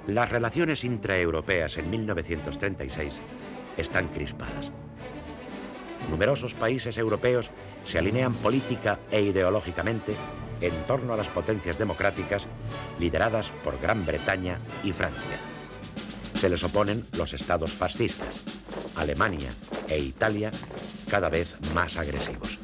Las relaciones intraeuropeas en 1936 están crispadas. Numerosos países europeos se alinean política e ideológicamente en torno a las potencias democráticas lideradas por Gran Bretaña y Francia. Se les oponen los estados fascistas, Alemania e Italia, cada vez más agresivos.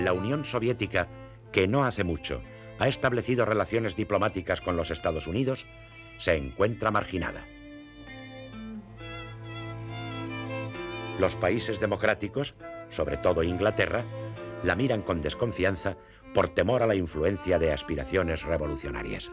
La Unión Soviética, que no hace mucho ha establecido relaciones diplomáticas con los Estados Unidos, se encuentra marginada. Los países democráticos, sobre todo Inglaterra, la miran con desconfianza por temor a la influencia de aspiraciones revolucionarias.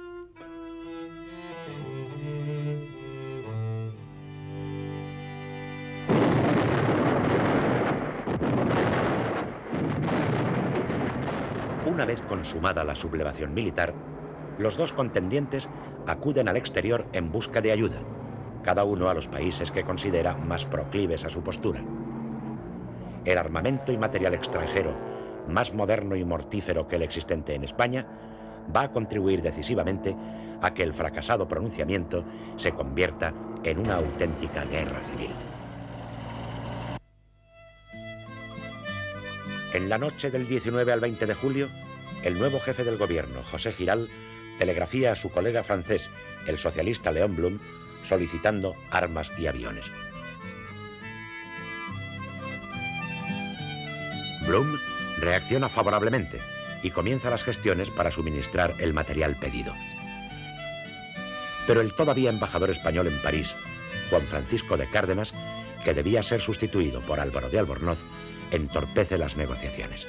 Una vez consumada la sublevación militar, los dos contendientes acuden al exterior en busca de ayuda, cada uno a los países que considera más proclives a su postura. El armamento y material extranjero, más moderno y mortífero que el existente en España, va a contribuir decisivamente a que el fracasado pronunciamiento se convierta en una auténtica guerra civil. En la noche del 19 al 20 de julio, el nuevo jefe del gobierno, José Giral, telegrafía a su colega francés, el socialista Léon Blum, solicitando armas y aviones. Blum reacciona favorablemente y comienza las gestiones para suministrar el material pedido. Pero el todavía embajador español en París, Juan Francisco de Cárdenas, que debía ser sustituido por Álvaro de Albornoz, entorpece las negociaciones.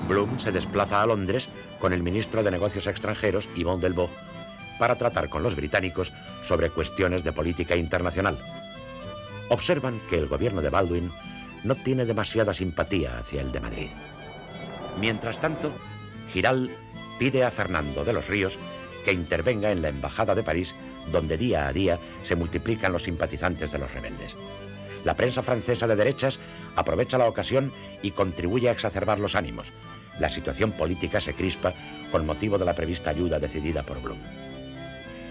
Blum se desplaza a Londres con el ministro de Negocios Extranjeros, Yvon Delvaux, para tratar con los británicos sobre cuestiones de política internacional. Observan que el gobierno de Baldwin no tiene demasiada simpatía hacia el de Madrid. Mientras tanto, Giral pide a Fernando de los Ríos que intervenga en la embajada de París, donde día a día se multiplican los simpatizantes de los rebeldes. La prensa francesa de derechas aprovecha la ocasión y contribuye a exacerbar los ánimos. La situación política se crispa con motivo de la prevista ayuda decidida por Blum.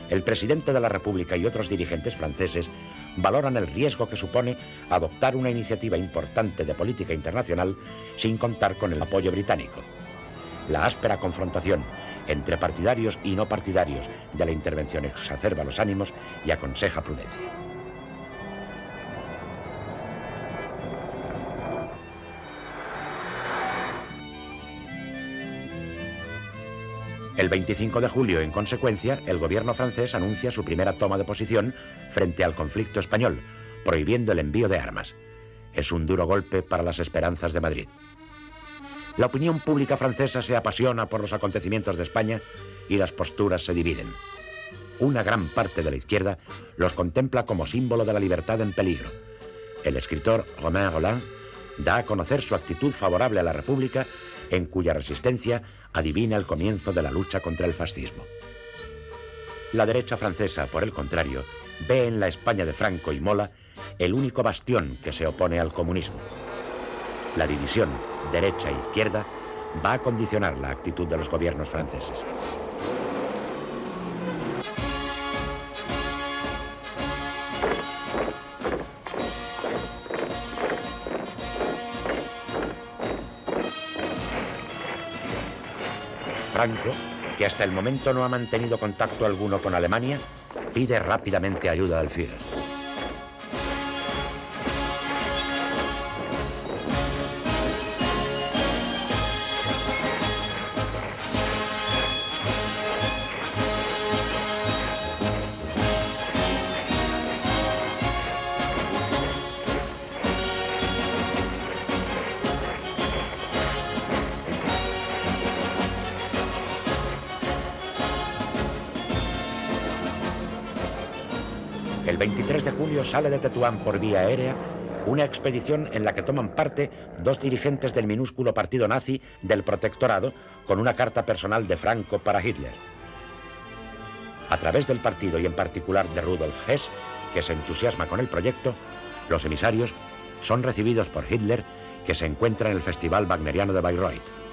El presidente de la República y otros dirigentes franceses valoran el riesgo que supone adoptar una iniciativa importante de política internacional sin contar con el apoyo británico. La áspera confrontación entre partidarios y no partidarios de la intervención exacerba los ánimos y aconseja prudencia. El 25 de julio, en consecuencia, el gobierno francés anuncia su primera toma de posición frente al conflicto español, prohibiendo el envío de armas. Es un duro golpe para las esperanzas de Madrid. La opinión pública francesa se apasiona por los acontecimientos de España y las posturas se dividen. Una gran parte de la izquierda los contempla como símbolo de la libertad en peligro. El escritor Romain Rolland da a conocer su actitud favorable a la República, en cuya resistencia adivina el comienzo de la lucha contra el fascismo. La derecha francesa, por el contrario, ve en la España de Franco y Mola el único bastión que se opone al comunismo. La división derecha e izquierda va a condicionar la actitud de los gobiernos franceses. Franco, que hasta el momento no ha mantenido contacto alguno con Alemania, pide rápidamente ayuda al Führer. El 23 de julio sale de Tetuán por vía aérea una expedición en la que toman parte 2 dirigentes del minúsculo partido nazi del Protectorado con una carta personal de Franco para Hitler. A través del partido y en particular de Rudolf Hess, que se entusiasma con el proyecto, los emisarios son recibidos por Hitler, que se encuentra en el Festival Wagneriano de Bayreuth.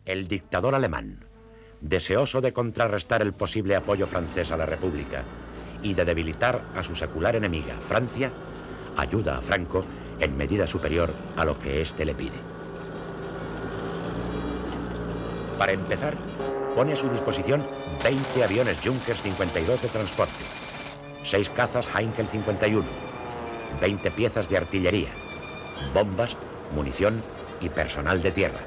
El dictador alemán, deseoso de contrarrestar el posible apoyo francés a la República y de debilitar a su secular enemiga, Francia, ayuda a Franco en medida superior a lo que éste le pide. Para empezar, pone a su disposición 20 aviones Junkers 52 de transporte, 6 cazas Heinkel 51, 20 piezas de artillería, bombas, munición y personal de tierra.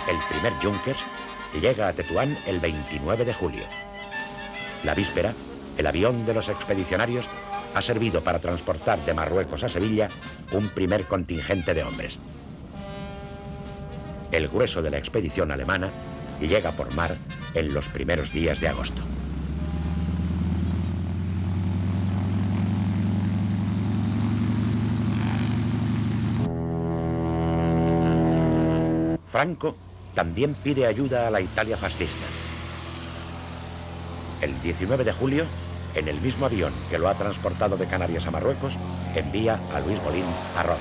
El primer Junkers llega a Tetuán el 29 de julio. La víspera, el avión de los expedicionarios ha servido para transportar de Marruecos a Sevilla un primer contingente de hombres. El grueso de la expedición alemana llega por mar en los primeros días de agosto. Franco también pide ayuda a la Italia fascista. El 19 de julio, en el mismo avión que lo ha transportado de Canarias a Marruecos, envía a Luis Bolín a Roma.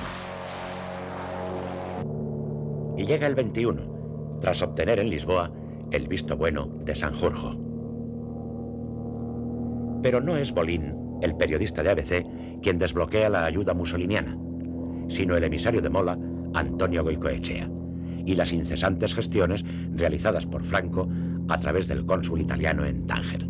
Y llega el 21, tras obtener en Lisboa el visto bueno de Sanjurjo. Pero no es Bolín, el periodista de ABC, quien desbloquea la ayuda mussoliniana, sino el emisario de Mola, Antonio Goicoechea, y las incesantes gestiones realizadas por Franco a través del cónsul italiano en Tánger.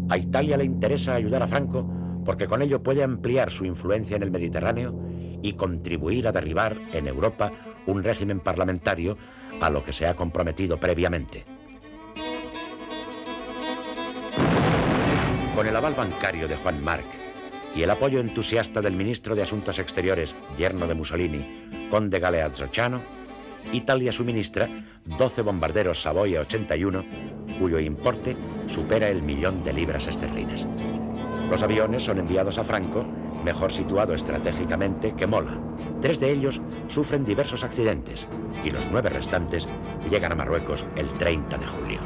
A Italia le interesa ayudar a Franco porque con ello puede ampliar su influencia en el Mediterráneo y contribuir a derribar en Europa un régimen parlamentario a lo que se ha comprometido previamente. Con el aval bancario de Juan March y el apoyo entusiasta del ministro de Asuntos Exteriores, yerno de Mussolini, conde Galeazzo Ciano, Italia suministra 12 bombarderos Savoia 81, cuyo importe supera el 1.000.000 de libras esterlinas. Los aviones son enviados a Franco, mejor situado estratégicamente que Mola. 3 de ellos sufren diversos accidentes y los 9 restantes llegan a Marruecos el 30 de julio.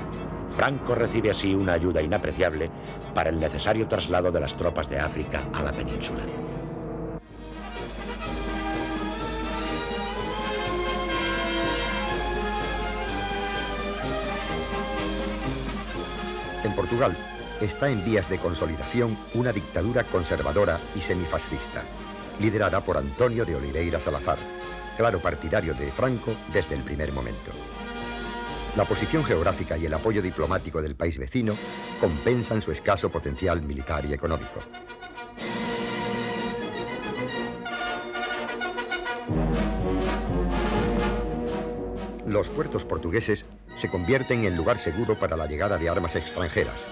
Franco recibe así una ayuda inapreciable para el necesario traslado de las tropas de África a la península. En Portugal está en vías de consolidación una dictadura conservadora y semifascista, liderada por Antonio de Oliveira Salazar, claro partidario de Franco desde el primer momento. La posición geográfica y el apoyo diplomático del país vecino compensan su escaso potencial militar y económico. Los puertos portugueses se convierten en lugar seguro para la llegada de armas extranjeras.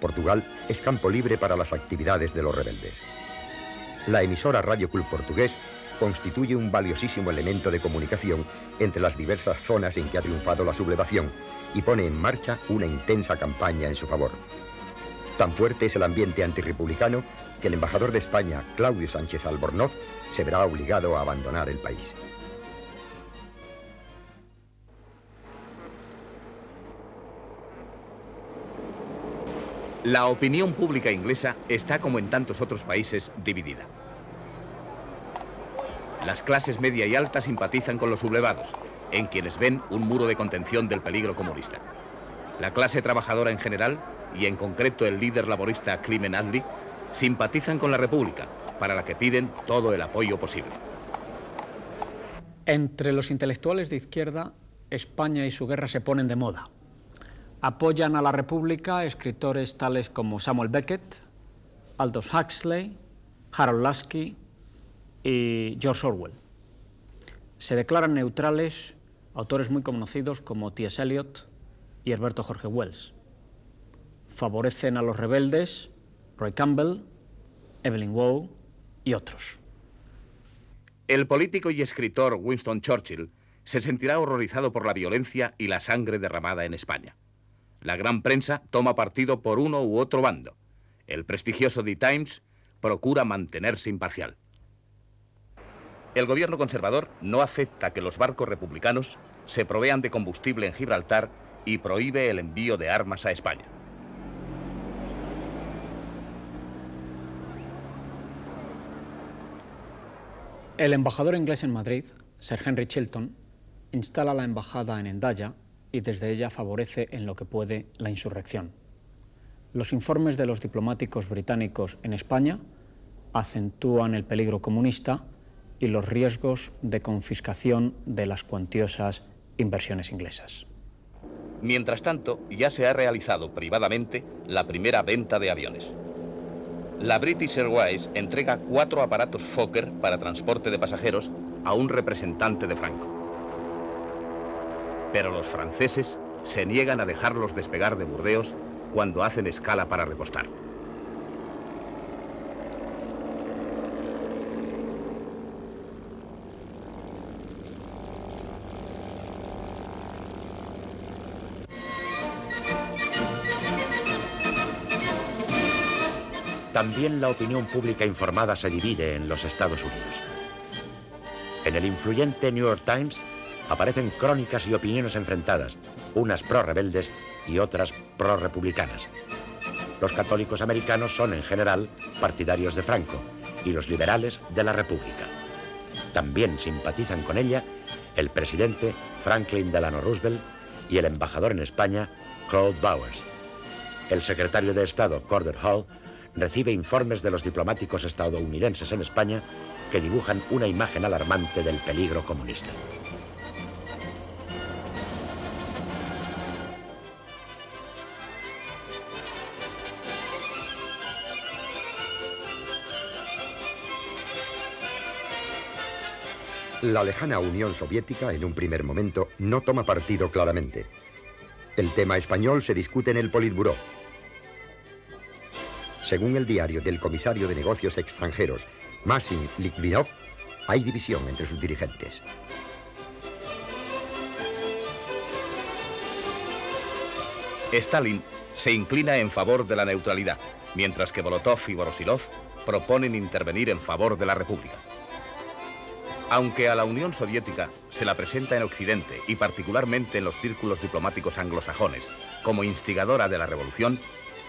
Portugal es campo libre para las actividades de los rebeldes. La emisora Radio Club Portugués constituye un valiosísimo elemento de comunicación entre las diversas zonas en que ha triunfado la sublevación y pone en marcha una intensa campaña en su favor. Tan fuerte es el ambiente antirrepublicano que el embajador de España, Claudio Sánchez Albornoz, se verá obligado a abandonar el país. La opinión pública inglesa está, como en tantos otros países, dividida. Las clases media y alta simpatizan con los sublevados, en quienes ven un muro de contención del peligro comunista. La clase trabajadora en general y en concreto el líder laborista Clement Attlee, simpatizan con la República, para la que piden todo el apoyo posible. Entre los intelectuales de izquierda, España y su guerra se ponen de moda. Apoyan a la República escritores tales como Samuel Beckett, Aldous Huxley, Harold Lasky y George Orwell. Se declaran neutrales autores muy conocidos como T.S. Eliot y Herberto Jorge Wells. Favorecen a los rebeldes Roy Campbell, Evelyn Waugh y otros. El político y escritor Winston Churchill se sentirá horrorizado por la violencia y la sangre derramada en España. La gran prensa toma partido por uno u otro bando. El prestigioso The Times procura mantenerse imparcial. El gobierno conservador no acepta que los barcos republicanos se provean de combustible en Gibraltar y prohíbe el envío de armas a España. El embajador inglés en Madrid, Sir Henry Chilton, instala la embajada en Hendaya y desde ella favorece en lo que puede la insurrección. Los informes de los diplomáticos británicos en España acentúan el peligro comunista y los riesgos de confiscación de las cuantiosas inversiones inglesas. Mientras tanto, ya se ha realizado privadamente la primera venta de aviones. La British Airways entrega 4 aparatos Fokker para transporte de pasajeros a un representante de Franco. Pero los franceses se niegan a dejarlos despegar de Burdeos cuando hacen escala para repostar. También la opinión pública informada se divide en los Estados Unidos. En el influyente New York Times aparecen crónicas y opiniones enfrentadas, unas pro-rebeldes y otras pro-republicanas. Los católicos americanos son en general partidarios de Franco y los liberales de la República. También simpatizan con ella el presidente Franklin Delano Roosevelt y el embajador en España, Claude Bowers. El secretario de Estado, Cordell Hull, recibe informes de los diplomáticos estadounidenses en España que dibujan una imagen alarmante del peligro comunista. La lejana Unión Soviética, en un primer momento, no toma partido claramente. El tema español se discute en el Politburó. Según el diario del comisario de Negocios Extranjeros, Maxim Litvinov, hay división entre sus dirigentes. Stalin se inclina en favor de la neutralidad, mientras que Molotov y Voroshilov proponen intervenir en favor de la República. Aunque a la Unión Soviética se la presenta en Occidente y particularmente en los círculos diplomáticos anglosajones como instigadora de la revolución,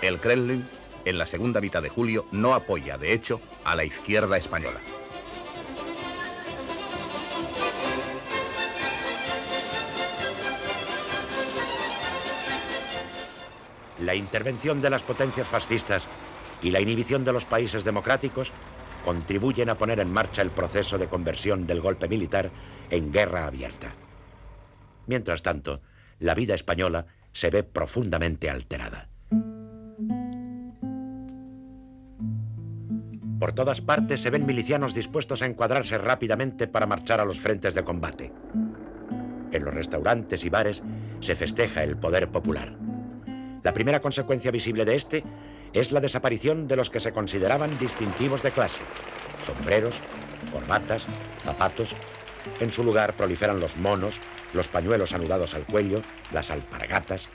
el Kremlin, en la segunda mitad de julio, no apoya, de hecho, a la izquierda española. La intervención de las potencias fascistas y la inhibición de los países democráticos contribuyen a poner en marcha el proceso de conversión del golpe militar en guerra abierta. Mientras tanto, la vida española se ve profundamente alterada. Por todas partes se ven milicianos dispuestos a encuadrarse rápidamente para marchar a los frentes de combate. En los restaurantes y bares se festeja el poder popular. La primera consecuencia visible de este es la desaparición de los que se consideraban distintivos de clase: sombreros, corbatas, zapatos. En su lugar proliferan los monos, los pañuelos anudados al cuello, las alpargatas.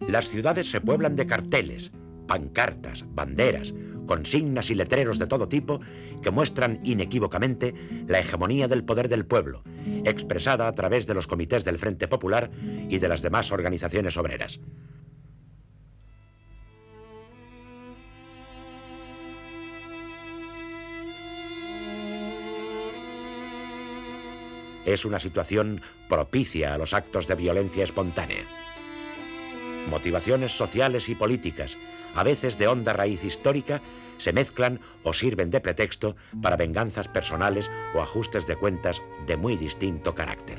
Las ciudades se pueblan de carteles, pancartas, banderas, consignas y letreros de todo tipo que muestran inequívocamente la hegemonía del poder del pueblo, expresada a través de los comités del Frente Popular y de las demás organizaciones obreras. Es una situación propicia a los actos de violencia espontánea. Motivaciones sociales y políticas, a veces de honda raíz histórica, se mezclan o sirven de pretexto para venganzas personales o ajustes de cuentas de muy distinto carácter.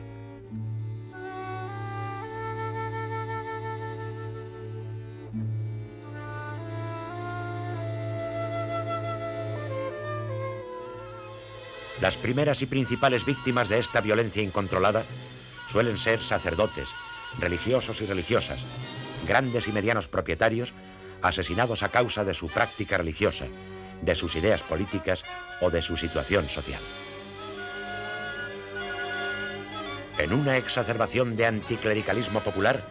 Las primeras y principales víctimas de esta violencia incontrolada suelen ser sacerdotes, religiosos y religiosas, grandes y medianos propietarios, asesinados a causa de su práctica religiosa, de sus ideas políticas o de su situación social. En una exacerbación de anticlericalismo popular,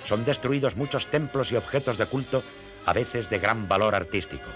son destruidos muchos templos y objetos de culto, a veces de gran valor artístico.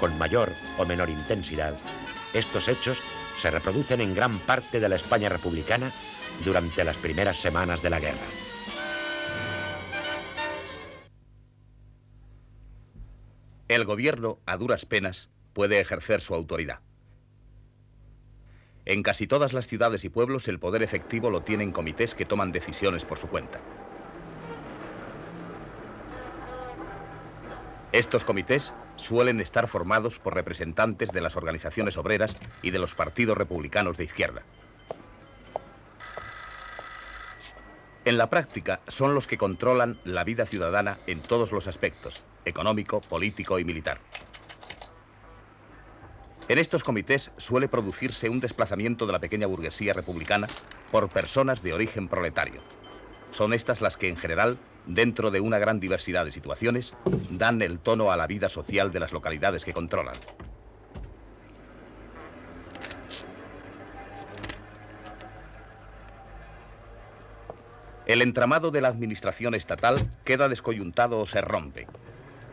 Con mayor o menor intensidad, estos hechos se reproducen en gran parte de la España republicana durante las primeras semanas de la guerra. El gobierno, a duras penas, puede ejercer su autoridad. En casi todas las ciudades y pueblos el poder efectivo lo tienen comités que toman decisiones por su cuenta. Estos comités suelen estar formados por representantes de las organizaciones obreras y de los partidos republicanos de izquierda. En la práctica son los que controlan la vida ciudadana en todos los aspectos, económico, político y militar. En estos comités suele producirse un desplazamiento de la pequeña burguesía republicana por personas de origen proletario. Son estas las que, en general, dentro de una gran diversidad de situaciones, dan el tono a la vida social de las localidades que controlan. El entramado de la administración estatal queda descoyuntado o se rompe.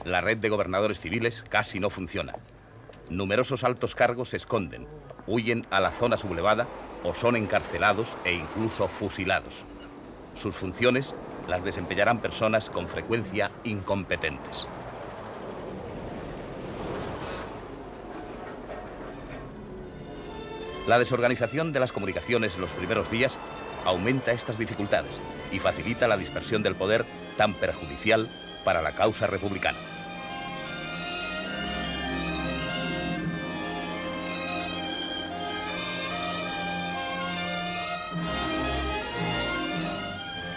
La red de gobernadores civiles casi no funciona. Numerosos altos cargos se esconden, huyen a la zona sublevada o son encarcelados e incluso fusilados. Sus funciones las desempeñarán personas con frecuencia incompetentes. La desorganización de las comunicaciones en los primeros días aumenta estas dificultades y facilita la dispersión del poder tan perjudicial para la causa republicana.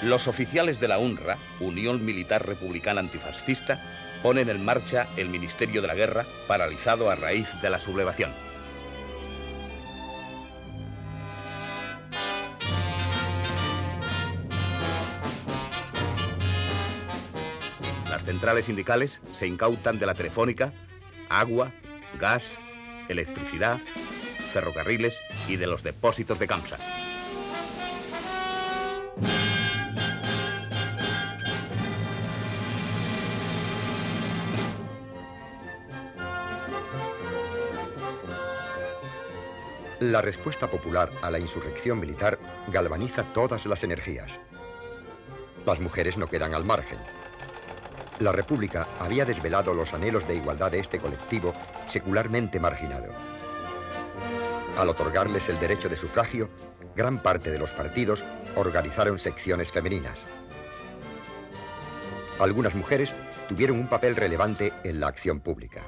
Los oficiales de la UNRA, Unión Militar Republicana Antifascista, ponen en marcha el Ministerio de la Guerra, paralizado a raíz de la sublevación. Las centrales sindicales se incautan de la telefónica, agua, gas, electricidad, ferrocarriles y de los depósitos de Camsa. La respuesta popular a la insurrección militar galvaniza todas las energías. Las mujeres no quedan al margen. La República había desvelado los anhelos de igualdad de este colectivo secularmente marginado. Al otorgarles el derecho de sufragio, gran parte de los partidos organizaron secciones femeninas. Algunas mujeres tuvieron un papel relevante en la acción pública.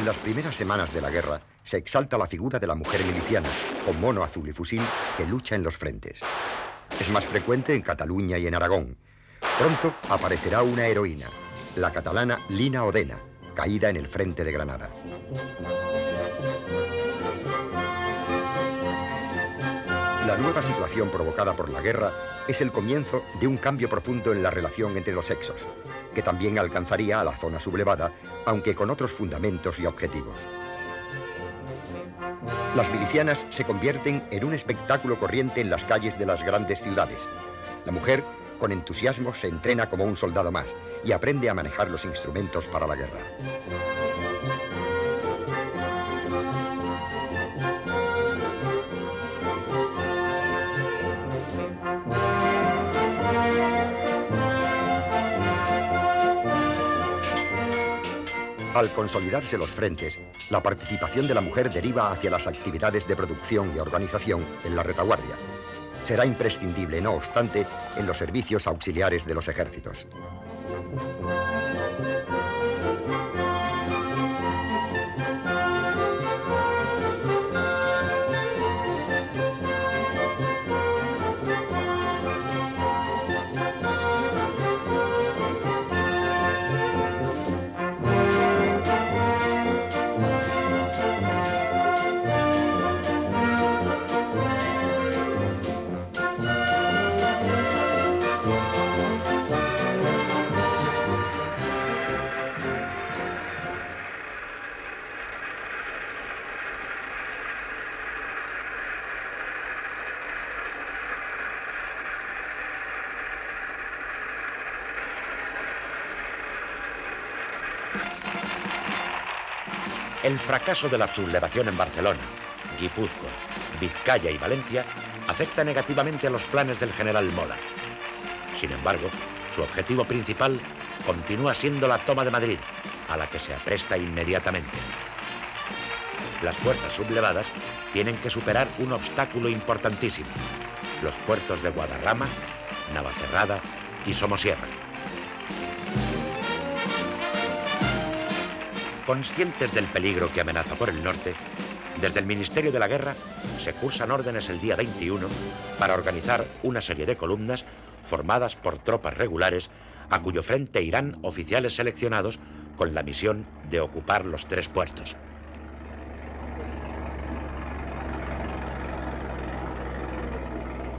En las primeras semanas de la guerra se exalta la figura de la mujer miliciana, con mono azul y fusil, que lucha en los frentes. Es más frecuente en Cataluña y en Aragón. Pronto aparecerá una heroína, la catalana Lina Odena, caída en el frente de Granada. La nueva situación provocada por la guerra es el comienzo de un cambio profundo en la relación entre los sexos, que también alcanzaría a la zona sublevada, aunque con otros fundamentos y objetivos. Las milicianas se convierten en un espectáculo corriente en las calles de las grandes ciudades. La mujer, con entusiasmo, se entrena como un soldado más y aprende a manejar los instrumentos para la guerra. Al consolidarse los frentes, la participación de la mujer deriva hacia las actividades de producción y organización en la retaguardia. Será imprescindible, no obstante, en los servicios auxiliares de los ejércitos. El fracaso de la sublevación en Barcelona, Guipúzcoa, Vizcaya y Valencia afecta negativamente a los planes del general Mola. Sin embargo, su objetivo principal continúa siendo la toma de Madrid, a la que se apresta inmediatamente. Las fuerzas sublevadas tienen que superar un obstáculo importantísimo: los puertos de Guadarrama, Navacerrada y Somosierra. Conscientes del peligro que amenaza por el norte, desde el Ministerio de la Guerra se cursan órdenes el día 21 para organizar una serie de columnas formadas por tropas regulares a cuyo frente irán oficiales seleccionados con la misión de ocupar los 3 puertos.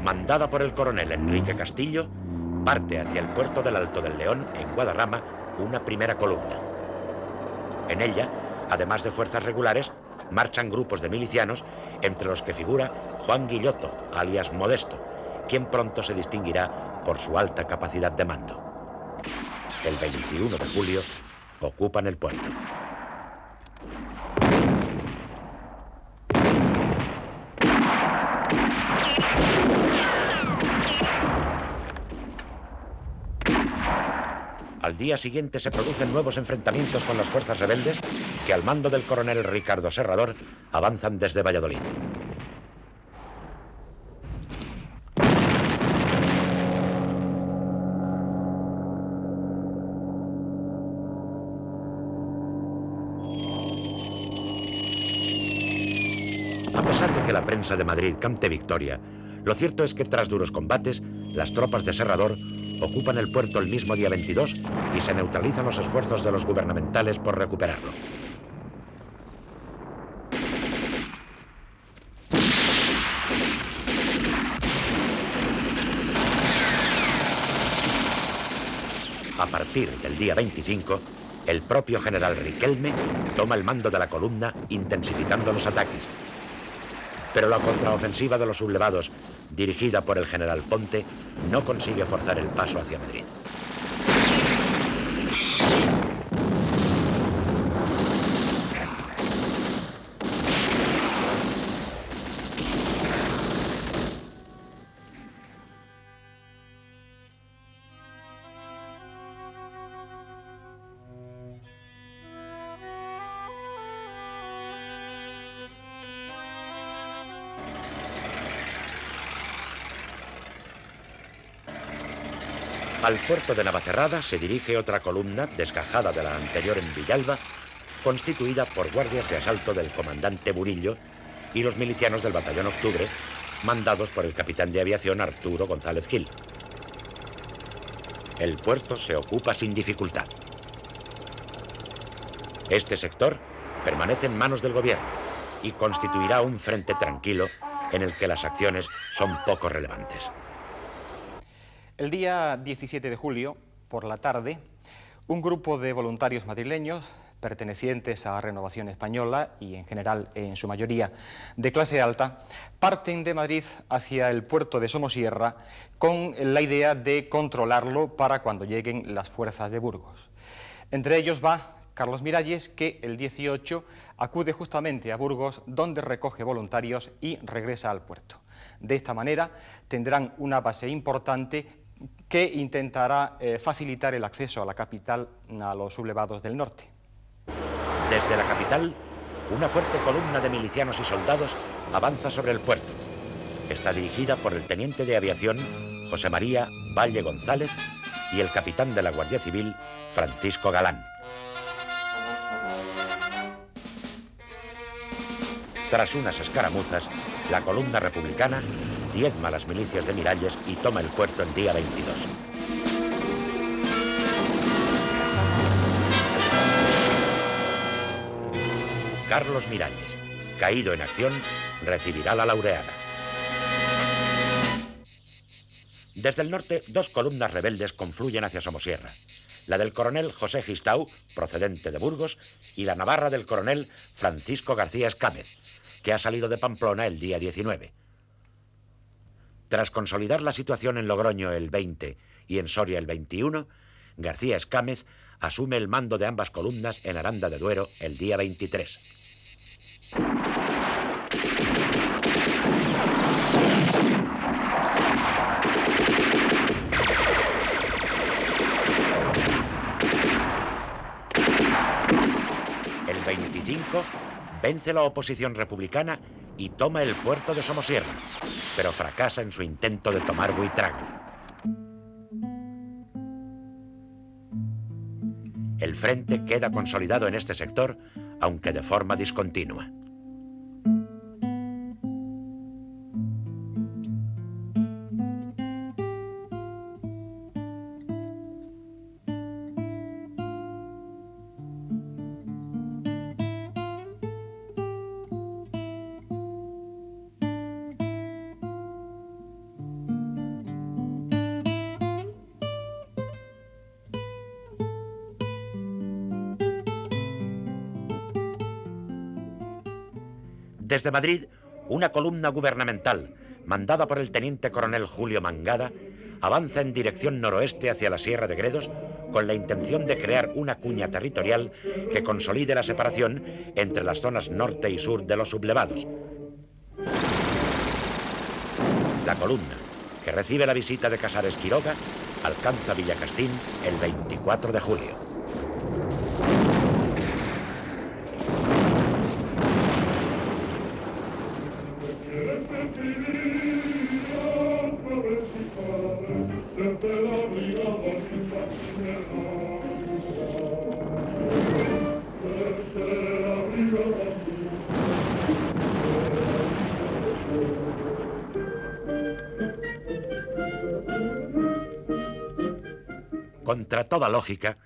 Mandada por el coronel Enrique Castillo, parte hacia el puerto del Alto del León, en Guadarrama, una primera columna. En ella, además de fuerzas regulares, marchan grupos de milicianos, entre los que figura Juan Guilloto, alias Modesto, quien pronto se distinguirá por su alta capacidad de mando. El 21 de julio ocupan el puerto. Al día siguiente se producen nuevos enfrentamientos con las fuerzas rebeldes que, al mando del coronel Ricardo Serrador, avanzan desde Valladolid. A pesar de que la prensa de Madrid cante victoria, lo cierto es que tras duros combates, las tropas de Serrador ocupan el puerto el mismo día 22 y se neutralizan los esfuerzos de los gubernamentales por recuperarlo. A partir del día 25, el propio general Riquelme toma el mando de la columna, intensificando los ataques. Pero la contraofensiva de los sublevados, dirigida por el general Ponte, no consigue forzar el paso hacia Madrid. Al puerto de Navacerrada se dirige otra columna, desgajada de la anterior en Villalba, constituida por guardias de asalto del comandante Burillo y los milicianos del Batallón Octubre, mandados por el capitán de aviación Arturo González Gil. El puerto se ocupa sin dificultad. Este sector permanece en manos del gobierno y constituirá un frente tranquilo en el que las acciones son poco relevantes. El día 17 de julio, por la tarde, un grupo de voluntarios madrileños pertenecientes a Renovación Española y en general, en su mayoría, de clase alta, parten de Madrid hacia el puerto de Somosierra con la idea de controlarlo para cuando lleguen las fuerzas de Burgos. Entre ellos va Carlos Miralles, que el 18 acude justamente a Burgos, donde recoge voluntarios y regresa al puerto. De esta manera tendrán una base importante que intentará facilitar el acceso a la capital a los sublevados del norte. Desde la capital, una fuerte columna de milicianos y soldados avanza sobre el puerto. Está dirigida por el teniente de aviación José María Valle González y el capitán de la Guardia Civil Francisco Galán. Tras unas escaramuzas, la columna republicana diezma a las milicias de Miralles y toma el puerto el día 22. Carlos Miralles, caído en acción, recibirá la laureada. Desde el norte, dos columnas rebeldes confluyen hacia Somosierra. La del coronel José Gistau, procedente de Burgos, y la navarra del coronel Francisco García Escámez, que ha salido de Pamplona el día 19. Tras consolidar la situación en Logroño el 20 y en Soria el 21, García Escámez asume el mando de ambas columnas en Aranda de Duero el día 23. El 25 vence la oposición republicana y toma el puerto de Somosierra, pero fracasa en su intento de tomar Buitrago. El frente queda consolidado en este sector, aunque de forma discontinua. Desde Madrid, una columna gubernamental, mandada por el teniente coronel Julio Mangada, avanza en dirección noroeste hacia la Sierra de Gredos con la intención de crear una cuña territorial que consolide la separación entre las zonas norte y sur de los sublevados. La columna, que recibe la visita de Casares Quiroga, alcanza Villacastín el 24 de julio. Contra toda lógica,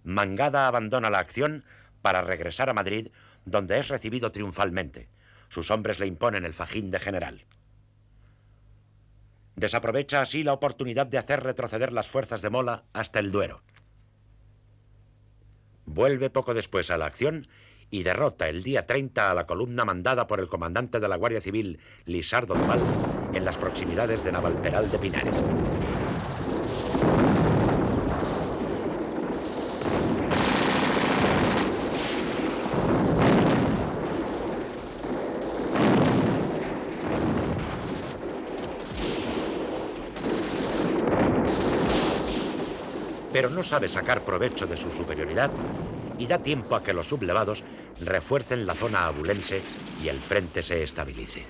Mangada abandona la acción para regresar a Madrid, donde es recibido triunfalmente. Sus hombres le imponen el fajín de general. Desaprovecha así la oportunidad de hacer retroceder las fuerzas de Mola hasta el Duero. Vuelve poco después a la acción y derrota el día 30 a la columna mandada por el comandante de la Guardia Civil, Lisardo Doval, en las proximidades de Navalperal de Pinares. Pero no sabe sacar provecho de su superioridad y da tiempo a que los sublevados refuercen la zona abulense y el frente se estabilice.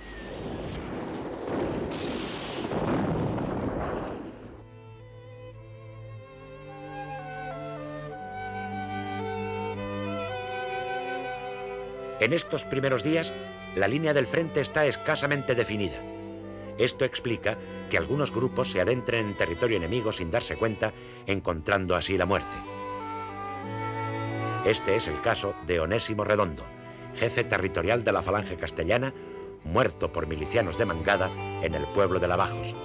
En estos primeros días, la línea del frente está escasamente definida. Esto explica que algunos grupos se adentren en territorio enemigo sin darse cuenta, encontrando así la muerte. Este es el caso de Onésimo Redondo, jefe territorial de la Falange Castellana, muerto por milicianos de Mangada en el pueblo de Lavajos.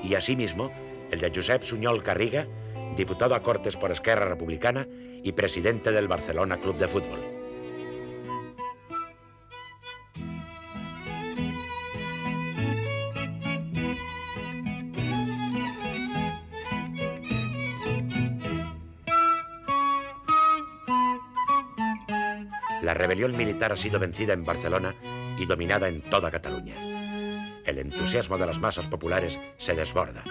Y asimismo, el de Josep Suñol Garriga, diputado a Cortes por Esquerra Republicana y presidente del Barcelona Club de Fútbol. La rebelión militar ha sido vencida en Barcelona y dominada en toda Cataluña. El entusiasmo de las masas populares se desborda.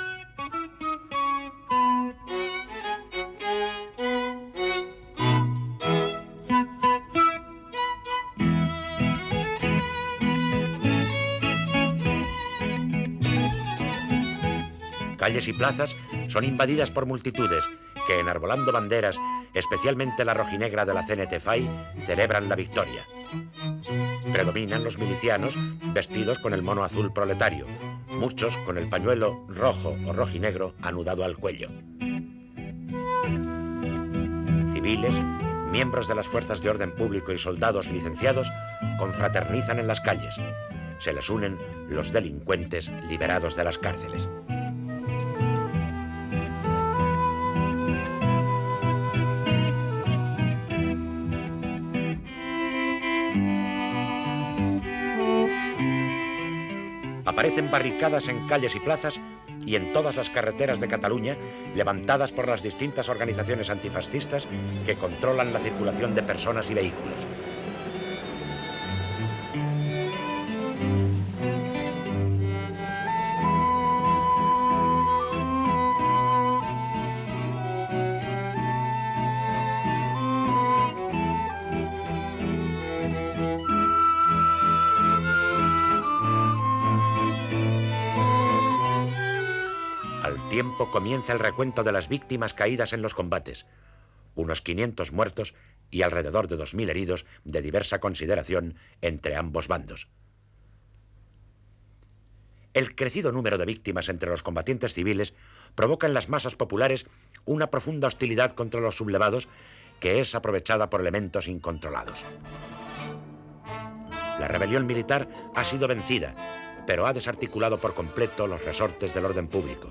Calles y plazas son invadidas por multitudes que, enarbolando banderas, especialmente la rojinegra de la CNT-FAI, celebran la victoria. Predominan los milicianos vestidos con el mono azul proletario, muchos con el pañuelo rojo o rojinegro anudado al cuello. Civiles, miembros de las fuerzas de orden público y soldados licenciados confraternizan en las calles. Se les unen los delincuentes liberados de las cárceles. Aparecen barricadas en calles y plazas y en todas las carreteras de Cataluña, levantadas por las distintas organizaciones antifascistas que controlan la circulación de personas y vehículos. Tiempo comienza el recuento de las víctimas caídas en los combates, unos 500 muertos y alrededor de 2000 heridos de diversa consideración entre ambos bandos. El crecido número de víctimas entre los combatientes civiles provoca en las masas populares una profunda hostilidad contra los sublevados que es aprovechada por elementos incontrolados. La rebelión militar ha sido vencida, pero ha desarticulado por completo los resortes del orden público.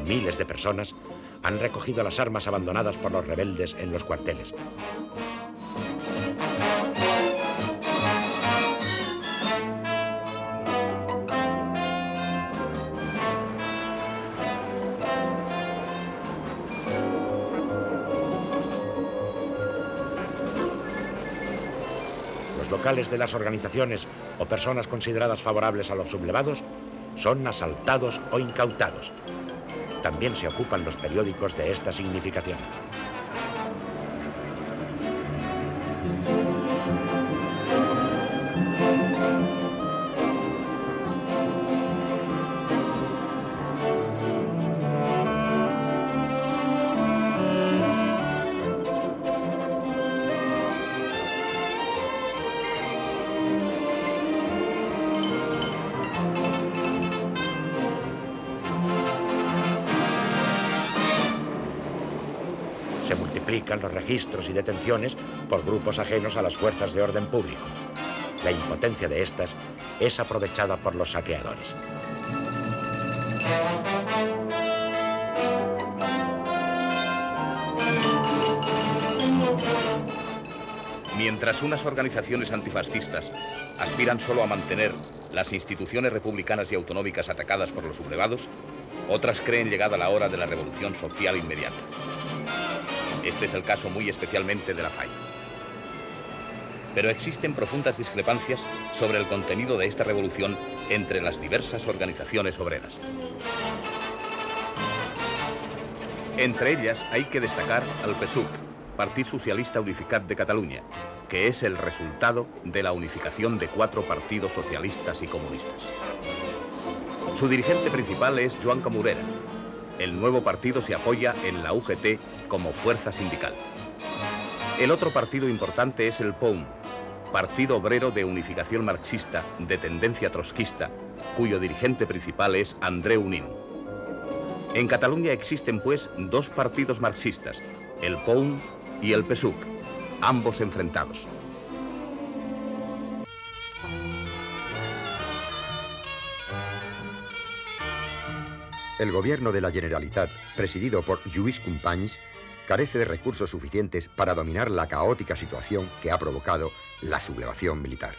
Miles de personas han recogido las armas abandonadas por los rebeldes en los cuarteles. Los locales de las organizaciones o personas consideradas favorables a los sublevados son asaltados o incautados. También se ocupan los periódicos de esta significación. Se multiplican los registros y detenciones por grupos ajenos a las fuerzas de orden público. La impotencia de estas es aprovechada por los saqueadores. Mientras unas organizaciones antifascistas aspiran solo a mantener las instituciones republicanas y autonómicas atacadas por los sublevados, otras creen llegada la hora de la revolución social inmediata. Este es el caso muy especialmente de la FAI. Pero existen profundas discrepancias sobre el contenido de esta revolución entre las diversas organizaciones obreras. Entre ellas hay que destacar al PSUC, Partit Socialista Unificat de Cataluña, que es el resultado de la unificación de 4 partidos socialistas y comunistas. Su dirigente principal es Joan Comorera. El nuevo partido se apoya en la UGT como fuerza sindical. El otro partido importante es el POUM, Partido Obrero de Unificación Marxista de tendencia trotskista, cuyo dirigente principal es Andreu Nin. En Cataluña existen, pues, dos partidos marxistas, el POUM y el PSUC, ambos enfrentados. El gobierno de la Generalitat, presidido por Lluís Companys, carece de recursos suficientes para dominar la caótica situación que ha provocado la sublevación militar.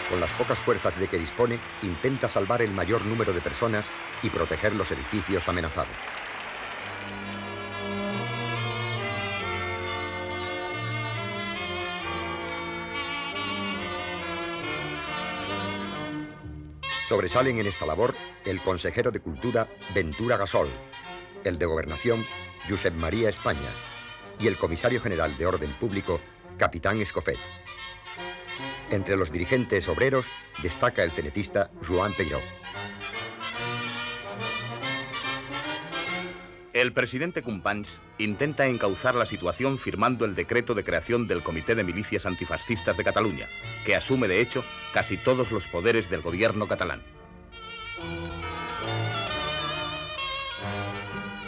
Con las pocas fuerzas de que dispone, intenta salvar el mayor número de personas y proteger los edificios amenazados. Sobresalen en esta labor el consejero de Cultura Ventura Gasol, el de Gobernación Josep María España y el comisario general de Orden Público Capitán Escofet. Entre los dirigentes obreros destaca el cenetista Joan Peiró. El presidente Companys intenta encauzar la situación firmando el decreto de creación del Comité de Milicias Antifascistas de Cataluña, que asume de hecho casi todos los poderes del gobierno catalán.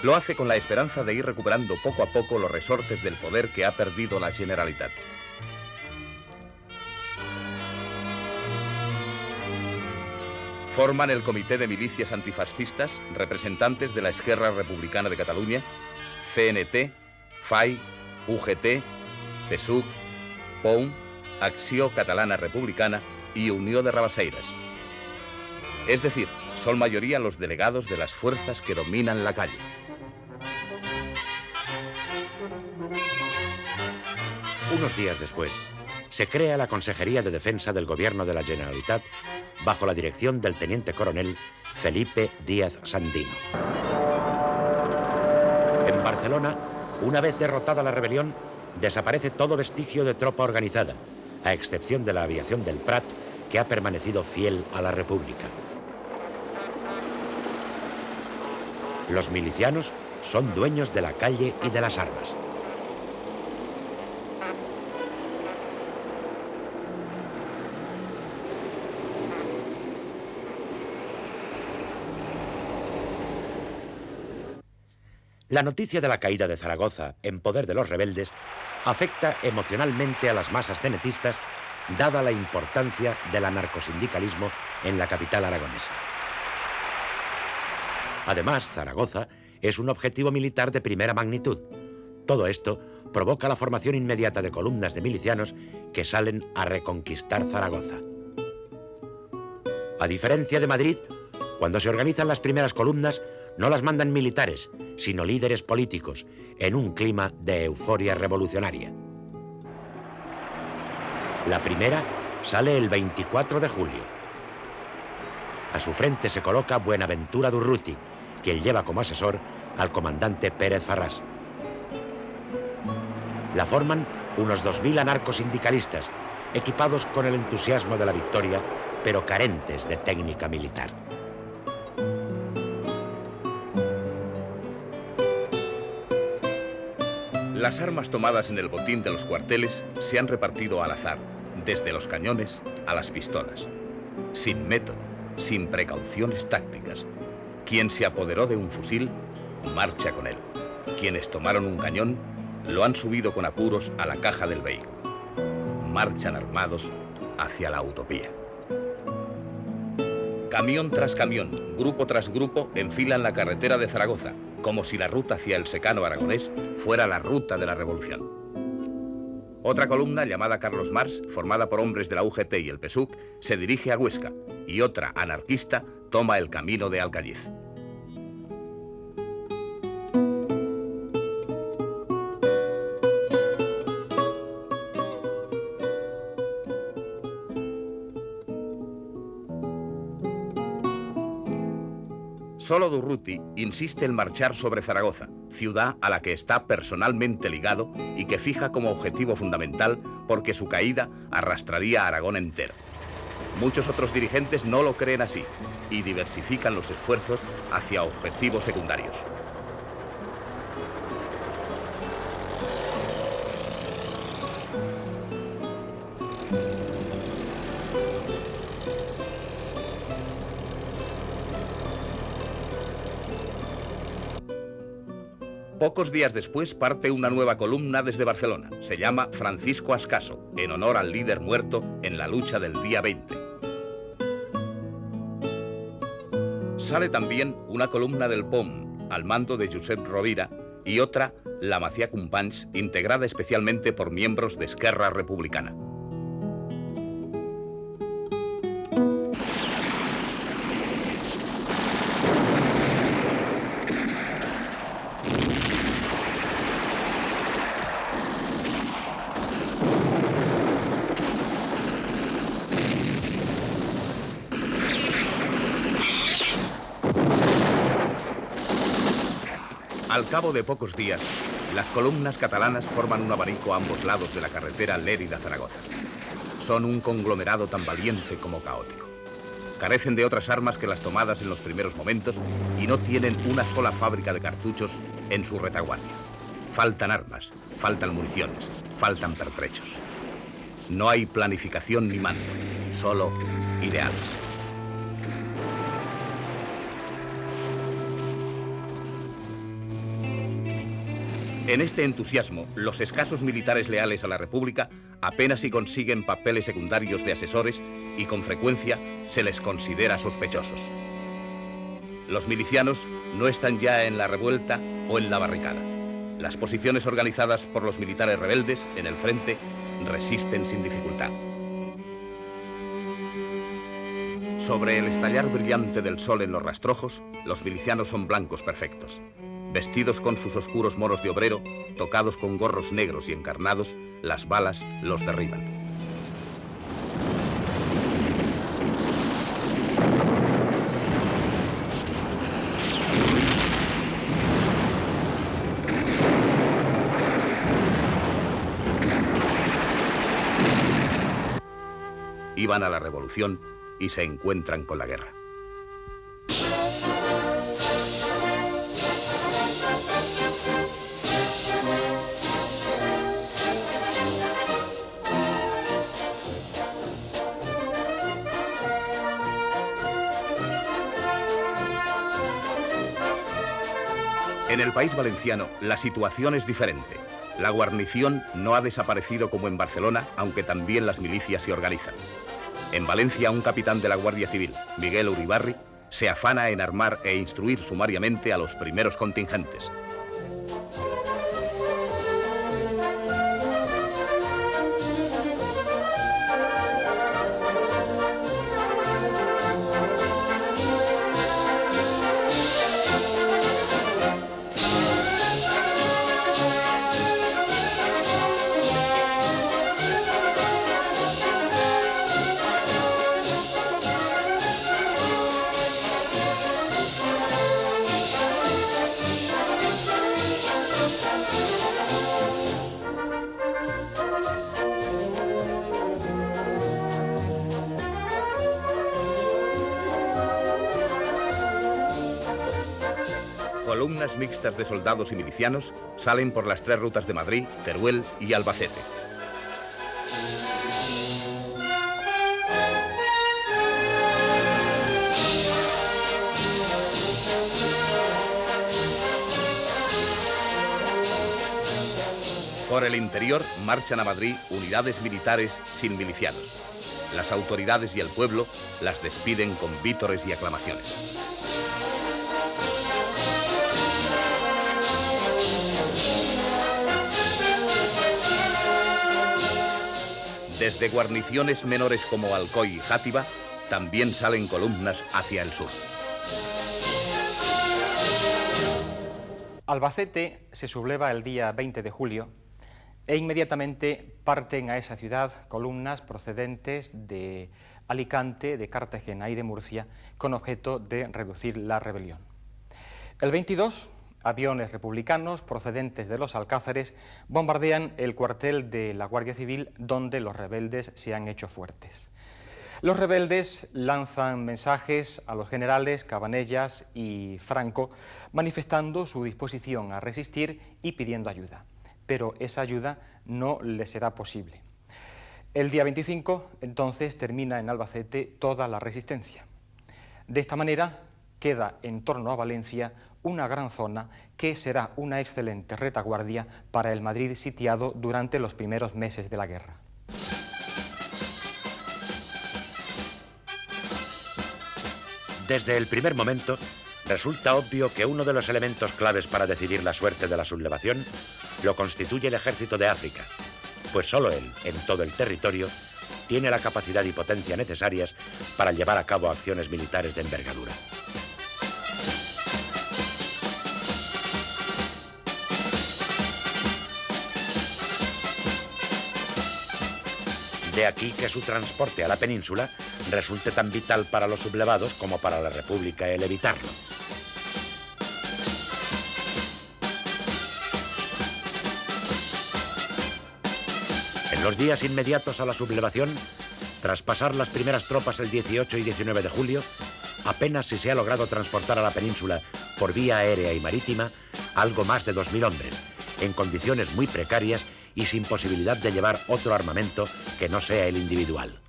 Lo hace con la esperanza de ir recuperando poco a poco los resortes del poder que ha perdido la Generalitat. Forman el Comité de Milicias Antifascistas representantes de la Esquerra Republicana de Cataluña, CNT, FAI, UGT, PSUC, POUM, Acció Catalana Republicana y Unió de Rabasseiras. Es decir, son mayoría los delegados de las fuerzas que dominan la calle. Unos días después, se crea la Consejería de Defensa del Gobierno de la Generalitat bajo la dirección del teniente coronel Felipe Díaz Sandino. En Barcelona, una vez derrotada la rebelión, desaparece todo vestigio de tropa organizada, a excepción de la aviación del Prat, que ha permanecido fiel a la República. Los milicianos son dueños de la calle y de las armas. La noticia de la caída de Zaragoza en poder de los rebeldes afecta emocionalmente a las masas cenetistas, dada la importancia del anarcosindicalismo en la capital aragonesa. Además, Zaragoza es un objetivo militar de primera magnitud. Todo esto provoca la formación inmediata de columnas de milicianos que salen a reconquistar Zaragoza. A diferencia de Madrid, cuando se organizan las primeras columnas, no las mandan militares, sino líderes políticos, en un clima de euforia revolucionaria. La primera sale el 24 de julio. A su frente se coloca Buenaventura Durruti, quien lleva como asesor al comandante Pérez Farrás. La forman unos 2000 anarcosindicalistas, equipados con el entusiasmo de la victoria, pero carentes de técnica militar. Las armas tomadas en el botín de los cuarteles se han repartido al azar, desde los cañones a las pistolas, sin método, sin precauciones tácticas. Quien se apoderó de un fusil, marcha con él. Quienes tomaron un cañón, lo han subido con apuros a la caja del vehículo. Marchan armados hacia la utopía. Camión tras camión, grupo tras grupo, enfilan la carretera de Zaragoza, como si la ruta hacia el secano aragonés fuera la ruta de la revolución. Otra columna, llamada Carlos Marx, formada por hombres de la UGT y el PSUC, se dirige a Huesca, y otra, anarquista, toma el camino de Alcañiz. Solo Durruti insiste en marchar sobre Zaragoza, ciudad a la que está personalmente ligado y que fija como objetivo fundamental porque su caída arrastraría a Aragón entero. Muchos otros dirigentes no lo creen así y diversifican los esfuerzos hacia objetivos secundarios. Pocos días después parte una nueva columna desde Barcelona. Se llama Francisco Ascaso, en honor al líder muerto en la lucha del día 20. Sale también una columna del POM, al mando de Josep Rovira, y otra, La Macià Companys, integrada especialmente por miembros de Esquerra Republicana. Al cabo de pocos días, las columnas catalanas forman un abanico a ambos lados de la carretera Lérida-Zaragoza. Son un conglomerado tan valiente como caótico. Carecen de otras armas que las tomadas en los primeros momentos y no tienen una sola fábrica de cartuchos en su retaguardia. Faltan armas, faltan municiones, faltan pertrechos. No hay planificación ni mando, solo ideales. En este entusiasmo, los escasos militares leales a la República apenas si consiguen papeles secundarios de asesores y con frecuencia se les considera sospechosos. Los milicianos no están ya en la revuelta o en la barricada. Las posiciones organizadas por los militares rebeldes en el frente resisten sin dificultad. Sobre el estallar brillante del sol en los rastrojos, los milicianos son blancos perfectos. Vestidos con sus oscuros moros de obrero, tocados con gorros negros y encarnados, las balas los derriban. Iban a la revolución y se encuentran con la guerra. En el país valenciano, la situación es diferente. La guarnición no ha desaparecido como en Barcelona, aunque también las milicias se organizan. En Valencia, un capitán de la Guardia Civil, Miguel Uribarri, se afana en armar e instruir sumariamente a los primeros contingentes. Columnas mixtas de soldados y milicianos salen por las tres rutas de Madrid, Teruel y Albacete. Por el interior marchan a Madrid unidades militares sin milicianos. Las autoridades y el pueblo las despiden con vítores y aclamaciones. Desde guarniciones menores como Alcoy y Játiva, también salen columnas hacia el sur. Albacete se subleva el día 20 de julio e inmediatamente parten a esa ciudad columnas procedentes de Alicante, de Cartagena y de Murcia con objeto de reducir la rebelión. El 22, aviones republicanos procedentes de los Alcázares bombardean el cuartel de la Guardia Civil donde los rebeldes se han hecho fuertes. Los rebeldes lanzan mensajes a los generales Cabanellas y Franco, manifestando su disposición a resistir y pidiendo ayuda. Pero esa ayuda no les será posible. El día 25, entonces, termina en Albacete toda la resistencia. De esta manera, queda en torno a Valencia una gran zona que será una excelente retaguardia para el Madrid sitiado durante los primeros meses de la guerra. Desde el primer momento, resulta obvio que uno de los elementos claves para decidir la suerte de la sublevación lo constituye el ejército de África, pues solo él, en todo el territorio, tiene la capacidad y potencia necesarias para llevar a cabo acciones militares de envergadura. De aquí que su transporte a la península resulte tan vital para los sublevados como para la República el evitarlo. En los días inmediatos a la sublevación, tras pasar las primeras tropas el 18 y 19 de julio, apenas si se ha logrado transportar a la península por vía aérea y marítima algo más de 2.000 hombres, en condiciones muy precarias y sin posibilidad de llevar otro armamento que no sea el individual.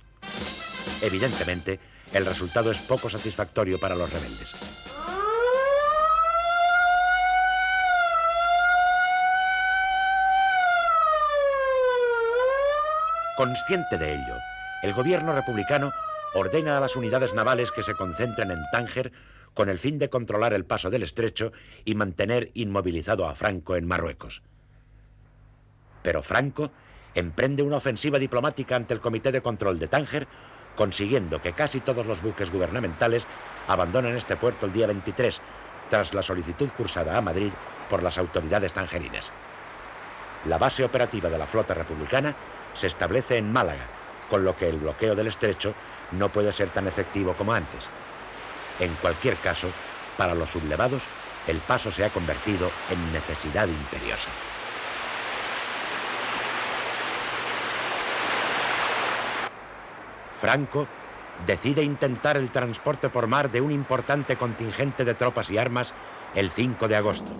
Evidentemente, el resultado es poco satisfactorio para los rebeldes. Consciente de ello, el gobierno republicano ordena a las unidades navales que se concentren en Tánger con el fin de controlar el paso del estrecho y mantener inmovilizado a Franco en Marruecos. Pero Franco emprende una ofensiva diplomática ante el Comité de Control de Tánger, consiguiendo que casi todos los buques gubernamentales abandonen este puerto el día 23, tras la solicitud cursada a Madrid por las autoridades tangerinas. La base operativa de la flota republicana se establece en Málaga, con lo que el bloqueo del estrecho no puede ser tan efectivo como antes. En cualquier caso, para los sublevados, el paso se ha convertido en necesidad imperiosa. Franco decide intentar el transporte por mar de un importante contingente de tropas y armas el 5 de agosto.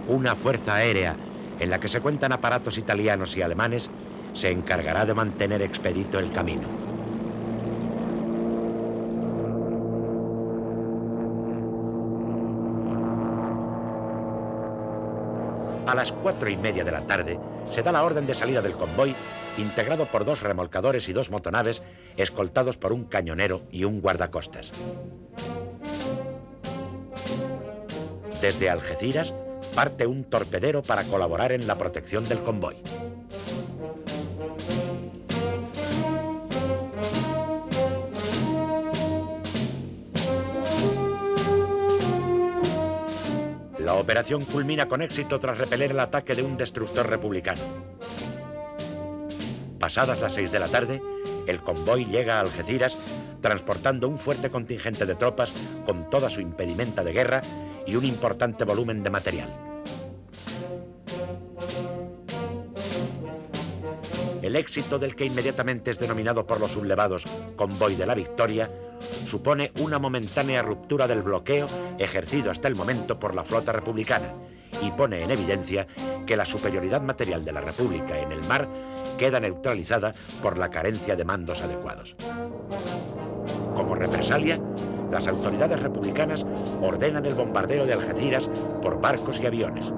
Una fuerza aérea en la que se cuentan aparatos italianos y alemanes se encargará de mantener expedito el camino. A las 4:30 de la tarde se da la orden de salida del convoy, integrado por 2 remolcadores y 2 motonaves, escoltados por un cañonero y un guardacostas. Desde Algeciras parte un torpedero para colaborar en la protección del convoy. La operación culmina con éxito tras repeler el ataque de un destructor republicano. Pasadas las 6 de la tarde, el convoy llega a Algeciras transportando un fuerte contingente de tropas con toda su impedimenta de guerra y un importante volumen de material. El éxito del que inmediatamente es denominado por los sublevados Convoy de la Victoria supone una momentánea ruptura del bloqueo ejercido hasta el momento por la flota republicana y pone en evidencia que la superioridad material de la República en el mar queda neutralizada por la carencia de mandos adecuados. Como represalia, las autoridades republicanas ordenan el bombardeo de Algeciras por barcos y aviones.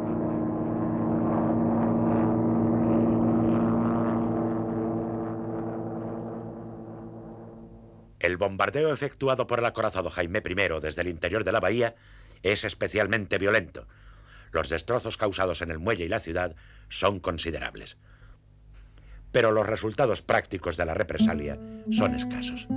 El bombardeo efectuado por el acorazado Jaime I desde el interior de la bahía es especialmente violento. Los destrozos causados en el muelle y la ciudad son considerables. Pero los resultados prácticos de la represalia son escasos.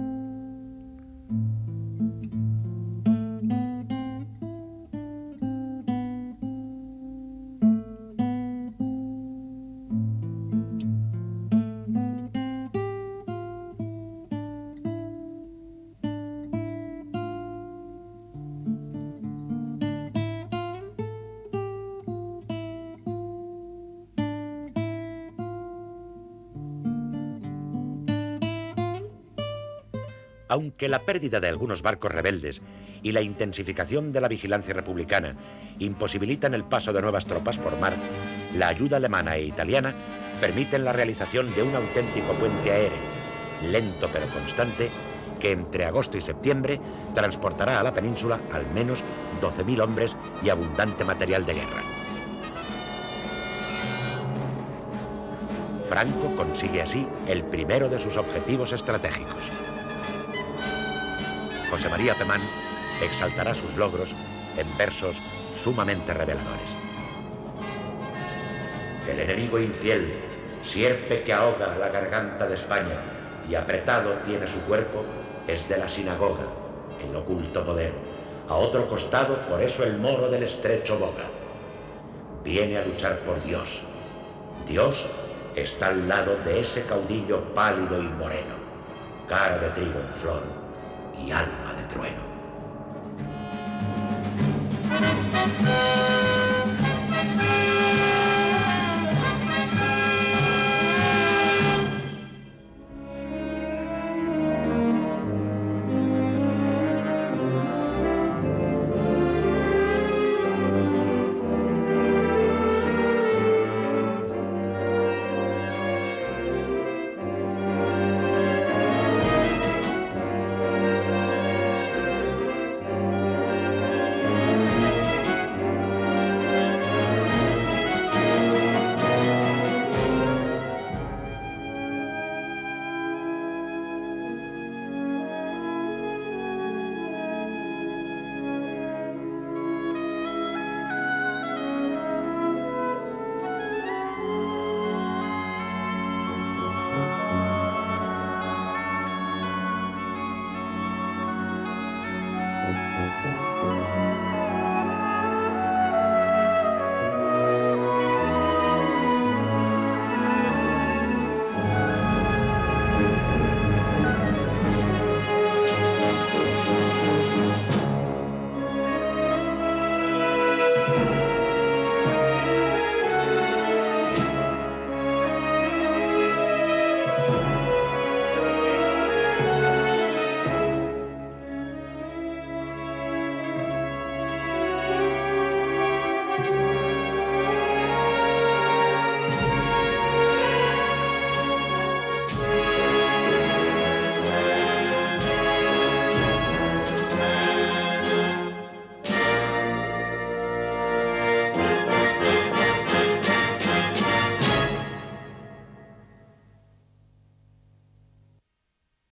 Aunque la pérdida de algunos barcos rebeldes y la intensificación de la vigilancia republicana imposibilitan el paso de nuevas tropas por mar, la ayuda alemana e italiana permiten la realización de un auténtico puente aéreo, lento pero constante, que entre agosto y septiembre transportará a la península al menos 12.000 hombres y abundante material de guerra. Franco consigue así el primero de sus objetivos estratégicos. José María Pemán exaltará sus logros en versos sumamente reveladores. El enemigo infiel, sierpe que ahoga la garganta de España y apretado tiene su cuerpo, es de la sinagoga, el oculto poder. A otro costado, por eso el moro del estrecho boga. Viene a luchar por Dios. Dios está al lado de ese caudillo pálido y moreno, cara de trigo en flor y alma de trueno.